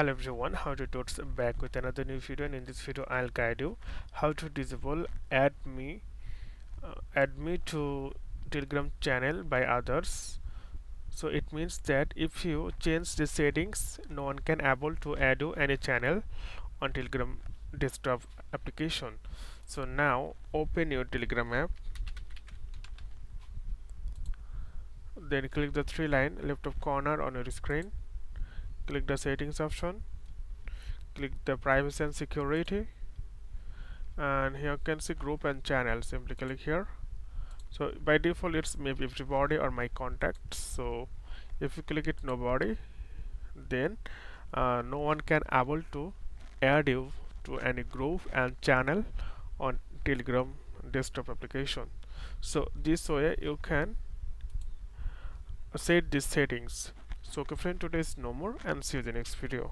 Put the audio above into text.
Hello everyone, how to Tuts back with another new video, and in this video I'll guide you how to disable add me to Telegram channel by others. So it means that if you change the settings, no one can able to add you any channel on Telegram desktop application. So now open your Telegram app, then click the three line left of corner on your screen, click the settings option, click the privacy and security, and here you can see group and channel. Simply click here. So by default it's maybe everybody or my contacts. So if you click it nobody, then no one can able to add you to any group and channel on Telegram desktop application. So this way you can set these settings. So okay friend, today is no more, and see you in the next video.